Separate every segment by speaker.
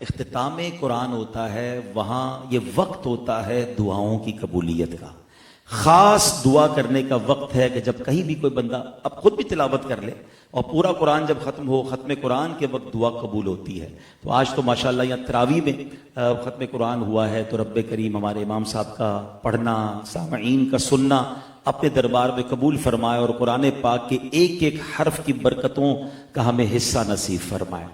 Speaker 1: اختتام قرآن ہوتا ہے وہاں یہ وقت ہوتا ہے دعاؤں کی قبولیت کا، خاص دعا کرنے کا وقت ہے کہ جب کہیں بھی کوئی بندہ اب خود بھی تلاوت کر لے اور پورا قرآن جب ختم ہو، ختم قرآن کے وقت دعا قبول ہوتی ہے۔ تو آج تو ماشاءاللہ یہاں تراویح میں ختم قرآن ہوا ہے، تو رب کریم ہمارے امام صاحب کا پڑھنا، سامعین کا سننا اپنے دربار میں قبول فرمائے اور قرآن پاک کے ایک ایک حرف کی برکتوں کا ہمیں حصہ نصیب فرمائے۔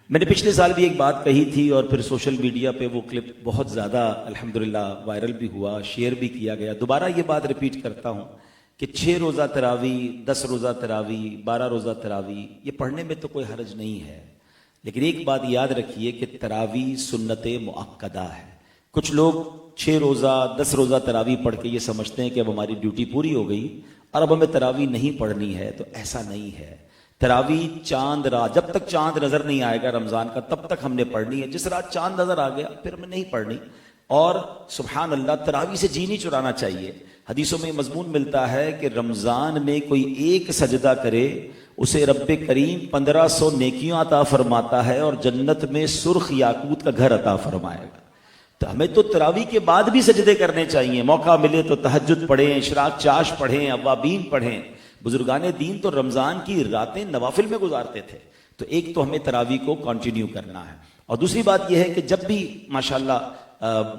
Speaker 1: میں نے پچھلے سال بھی ایک بات کہی تھی اور پھر سوشل میڈیا پہ وہ کلپ بہت زیادہ الحمدللہ وائرل بھی ہوا، شیئر بھی کیا گیا۔ دوبارہ یہ بات ریپیٹ کرتا ہوں کہ 6 روزہ تراویح، 10 روزہ تراویح، 12 روزہ تراویح یہ پڑھنے میں تو کوئی حرج نہیں ہے، لیکن ایک بات یاد رکھیے کہ تراویح سنت مؤکدہ ہے۔ کچھ لوگ 6 روزہ 10 روزہ تراویح پڑھ کے یہ سمجھتے ہیں کہ اب ہماری ڈیوٹی پوری ہو گئی اور اب ہمیں تراویح نہیں پڑھنی ہے، تو ایسا نہیں ہے۔ تراویح چاند رات، جب تک چاند نظر نہیں آئے گا رمضان کا تب تک ہم نے پڑھنی ہے۔ جس رات چاند نظر آ گیا پھر ہمیں نہیں پڑھنی۔ اور سبحان اللہ تراویح سے جی نہیں چرانا چاہیے۔ حدیثوں میں مضمون ملتا ہے کہ رمضان میں کوئی ایک سجدہ کرے اسے رب کریم 1500 نیکیاں عطا فرماتا ہے اور جنت میں سرخ یاقوت کا گھر عطا فرمائے گا۔ تو ہمیں تو تراویح کے بعد بھی سجدے کرنے چاہیے، موقع ملے تو تہجد پڑھیں، اشراق چاش پڑھیں، اوابین پڑھیں۔ بزرگان دین تو رمضان کی راتیں نوافل میں گزارتے تھے۔ تو ایک تو ہمیں تراویح کو کنٹینیو کرنا ہے، اور دوسری بات یہ ہے کہ جب بھی ماشاءاللہ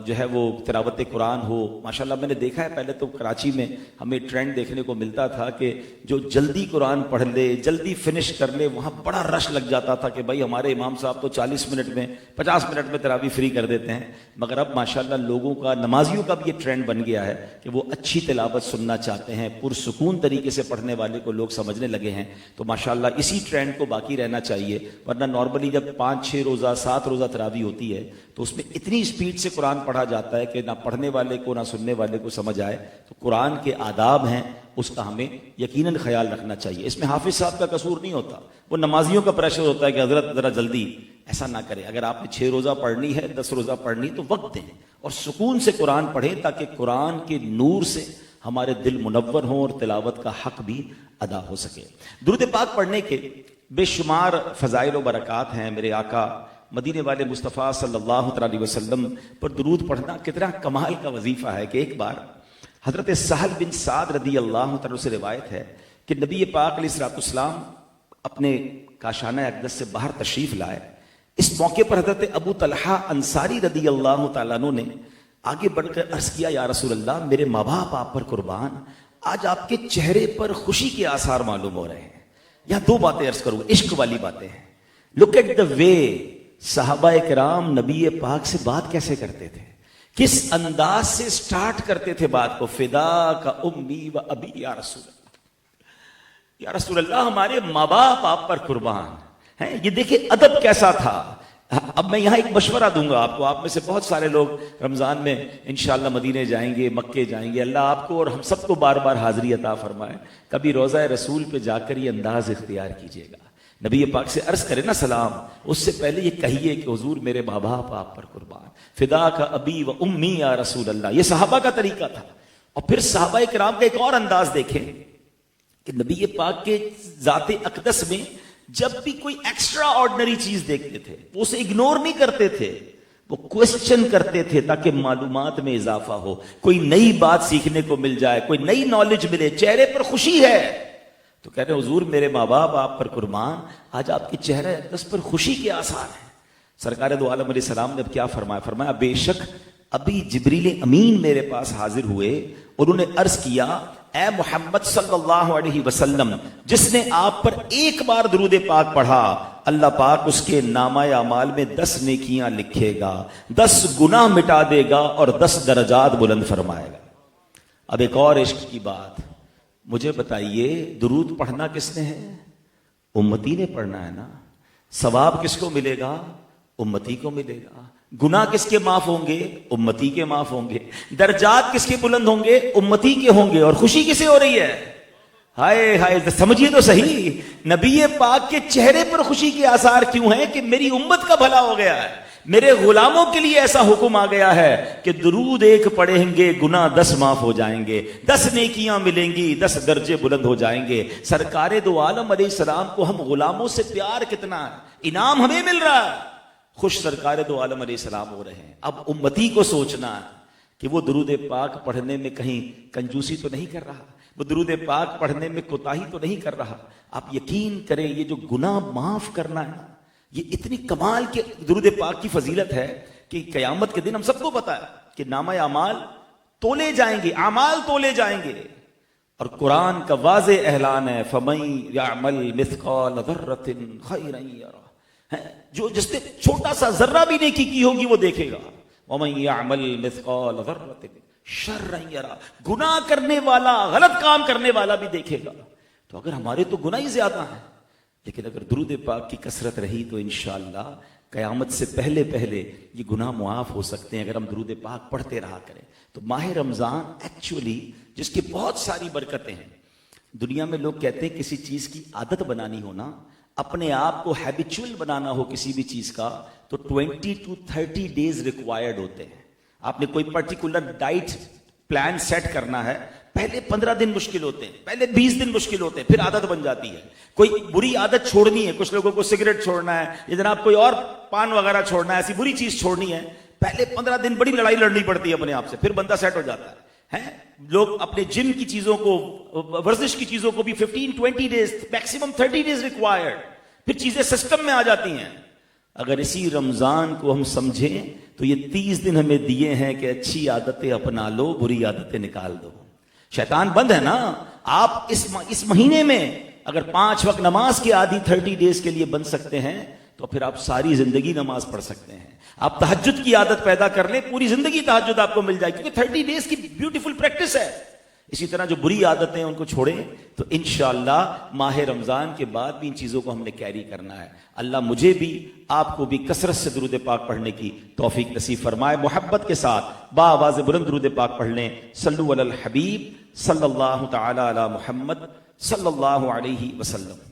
Speaker 1: جو ہے وہ تلاوت قرآن ہو، ماشاءاللہ میں نے دیکھا ہے پہلے تو کراچی میں ہمیں ٹرینڈ دیکھنے کو ملتا تھا کہ جو جلدی قرآن پڑھ لے، جلدی فنش کر لے، وہاں بڑا رش لگ جاتا تھا کہ بھائی ہمارے امام صاحب تو 40 منٹ میں 50 منٹ میں تراویح فری کر دیتے ہیں۔ مگر اب ماشاءاللہ لوگوں کا، نمازیوں کا بھی یہ ٹرینڈ بن گیا ہے کہ وہ اچھی تلاوت سننا چاہتے ہیں، پرسکون طریقے سے پڑھنے والے کو لوگ سمجھنے لگے ہیں۔ تو ماشاءاللہ اسی ٹرینڈ کو باقی رہنا چاہیے، ورنہ نارملی جب 5-6 روزہ 7 روزہ تراویح ہوتی ہے تو اس میں اتنی سپیڈ سے قرآن پڑھا جاتا ہے کہ نہ پڑھنے والے کو نہ سننے والے کو سمجھ آئے۔ تو قرآن کے آداب ہیں، اس کا ہمیں یقیناً خیال رکھنا چاہیے۔ اس میں حافظ صاحب کا قصور نہیں ہوتا، وہ نمازیوں کا پریشر ہوتا ہے کہ حضرت ذرا جلدی۔ ایسا نہ کرے، اگر آپ نے 6 روزہ پڑھنی ہے، 10 روزہ پڑھنی تو وقت دیں اور سکون سے قرآن پڑھیں، تاکہ قرآن کے نور سے ہمارے دل منور ہوں اور تلاوت کا حق بھی ادا ہو سکے۔ درود پاک پڑھنے کے بے شمار فضائل و برکات ہیں۔ میرے آقا مدینے والے مصطفیٰ صلی اللہ علیہ وسلم پر درود پڑھنا کتنا کمال کا وظیفہ ہے کہ ایک بار حضرت سہل بن سعد رضی اللہ عنہ سے روایت ہے کہ نبی پاک علیہ السلام اپنے کاشانہ اقدس سے باہر تشریف لائے۔ اس موقع پر حضرت ابو طلحہ انصاری رضی اللہ تعالیٰ عنہ نے آگے بڑھ کر عرض کیا، یا رسول اللہ، میرے ماں باپ آپ پر قربان، آج آپ کے چہرے پر خوشی کے آثار معلوم ہو رہے ہیں۔ یہاں 2 باتیں عرض کروں، عشق والی باتیں ہیں۔ لک ایٹ دا وے صحابہ کرام نبی پاک سے بات کیسے کرتے تھے، کس انداز سے سٹارٹ کرتے تھے بات کو۔ فدا کا امی و ابی یا رسول اللہ، یا رسول اللہ ہمارے ماں باپ آپ پر قربان ہیں۔ یہ دیکھیں ادب کیسا تھا۔ اب میں یہاں ایک مشورہ دوں گا آپ کو، آپ میں سے بہت سارے لوگ رمضان میں انشاءاللہ مدینے جائیں گے، مکے جائیں گے، اللہ آپ کو اور ہم سب کو بار بار حاضری عطا فرمائے۔ کبھی روضہ رسول پہ جا کر یہ انداز اختیار کیجیے گا، نبی پاک سے عرض کرے نا سلام، اس سے پہلے یہ کہیے کہ حضور میرے ماں باپ آپ پر قربان، فدا کا ابی و امی یا رسول اللہ۔ یہ صحابہ کا طریقہ تھا۔ اور پھر صحابہ کرام کا ایک اور انداز دیکھیں کہ نبی پاک کے ذات اقدس میں جب بھی کوئی ایکسٹرا آرڈنری چیز دیکھتے تھے وہ اسے اگنور نہیں کرتے تھے، وہ کوسچن کرتے تھے تاکہ معلومات میں اضافہ ہو، کوئی نئی بات سیکھنے کو مل جائے، کوئی نئی نالج ملے، چہرے پر خوشی ہے تو کہہ رہے حضور میرے ماں باپ آپ پر قربان، آج آپ کے چہرے اقدس پر خوشی کے آثار ہیں۔ سرکار دو عالم علیہ السلام نے اب کیا فرمایا؟ فرمایا بے شک ابھی جبریل امین میرے پاس حاضر ہوئے اور انہوں نے عرض کیا، اے محمد صلی اللہ علیہ وسلم، جس نے آپ پر ایک بار درود پاک پڑھا اللہ پاک اس کے نامہ اعمال میں 10 نیکیاں لکھے گا، 10 گناہ مٹا دے گا اور 10 درجات بلند فرمائے گا۔ اب ایک اور عشق کی بات، مجھے بتائیے درود پڑھنا کس نے ہے؟ امتی نے پڑھنا ہے نا۔ ثواب کس کو ملے گا؟ امتی کو ملے گا۔ گناہ کس کے معاف ہوں گے؟ امتی کے معاف ہوں گے۔ درجات کس کے بلند ہوں گے؟ امتی کے ہوں گے۔ اور خوشی کسے ہو رہی ہے؟ ہائے ہائے، سمجھیے تو صحیح، نبی پاک کے چہرے پر خوشی کے آثار کیوں ہیں؟ کہ میری امت کا بھلا ہو گیا ہے، میرے غلاموں کے لیے ایسا حکم آ گیا ہے کہ درود ایک پڑھیں گے گناہ 10 معاف ہو جائیں گے، 10 نیکیاں ملیں گی، 10 درجے بلند ہو جائیں گے۔ سرکار دو عالم علیہ السلام کو ہم غلاموں سے پیار کتنا ہے، انعام ہمیں مل رہا ہے، خوش سرکار دو عالم علیہ السلام ہو رہے ہیں. اب امتی کو سوچنا ہے کہ وہ درود پاک پڑھنے میں کہیں کنجوسی تو نہیں کر رہا, وہ درود پاک پڑھنے میں کوتاہی تو نہیں کر رہا. آپ یقین کریں یہ جو گناہ معاف کرنا ہے نا, یہ اتنی کمال کے درود پاک کی فضیلت ہے کہ قیامت کے دن ہم سب کو پتا ہے کہ نامہ اعمال تولے جائیں گے, اعمال تولے جائیں گے. اور قرآن کا واضح اعلان ہے فَمَن يَعْمَلْ مِثْقَالَ ذَرَّةٍ خَيْرًا يَرَهُ, جو جس نے چھوٹا سا ذرہ بھی نیکی کی ہوگی وہ دیکھے گا. وَمَن يَعْمَلْ مِثْقَالَ ذَرَّةٍ شَرًّا يَرَهُ, گناہ کرنے والا, غلط کام کرنے والا بھی دیکھے گا. تو اگر ہمارے تو گناہ ہی زیادہ ہیں, لیکن اگر درود پاک کی کثرت رہی تو انشاءاللہ قیامت سے پہلے پہلے یہ گناہ معاف ہو سکتے ہیں اگر ہم درود پاک پڑھتے رہا کریں. تو ماہ رمضان ایکچولی جس کی بہت ساری برکتیں ہیں, دنیا میں لوگ کہتے ہیں کسی چیز کی عادت بنانی ہونا, اپنے آپ کو ہیبیچول بنانا ہو کسی بھی چیز کا, تو 20 to 30 ڈیز ریکوائرڈ ہوتے ہیں. آپ نے کوئی پرٹیکولر ڈائٹ پلان سیٹ کرنا ہے, پہلے 15 دن مشکل ہوتے ہیں, پہلے 20 دن مشکل ہوتے ہیں, پھر عادت بن جاتی ہے. کوئی بری عادت چھوڑنی ہے, کچھ لوگوں کو سگریٹ چھوڑنا ہے, یا جناب کوئی اور پان وغیرہ چھوڑنا ہے, ایسی بری چیز چھوڑنی ہے, پہلے 15 دن بڑی لڑائی لڑنی پڑتی ہے اپنے آپ سے, پھر بندہ سیٹ ہو جاتا ہے. لوگ اپنے جم کی چیزوں کو, ورزش کی چیزوں کو بھی 15-20 ڈیز, میکسیمم 30 ڈیز ریکوائرڈ, پھر چیزیں سسٹم میں آ جاتی ہیں. اگر اسی رمضان کو ہم سمجھیں تو یہ 30 دن ہمیں دیے ہیں کہ اچھی عادتیں اپنا لو, بری عادتیں نکال دو. شیطان بند ہے نا. آپ اس مہینے میں اگر 5 وقت نماز کے عادی 30 ڈیز کے لیے بن سکتے ہیں تو پھر آپ ساری زندگی نماز پڑھ سکتے ہیں. آپ تہجد کی عادت پیدا کر لیں, پوری زندگی تہجد آپ کو مل جائے, کیونکہ 30 ڈیز کی بیوٹیفل پریکٹس ہے. اسی طرح جو بری عادتیں ان کو چھوڑیں تو انشاءاللہ ماہ رمضان کے بعد بھی ان چیزوں کو ہم نے کیری کرنا ہے. اللہ مجھے بھی آپ کو بھی کثرت سے درود پاک پڑھنے کی توفیق نصیب فرمائے. محبت کے ساتھ بآواز بلند درود پاک پڑھ لیں. صلو علی الحبیب صلی اللہ تعالی علی محمد صلی اللہ علیہ وسلم.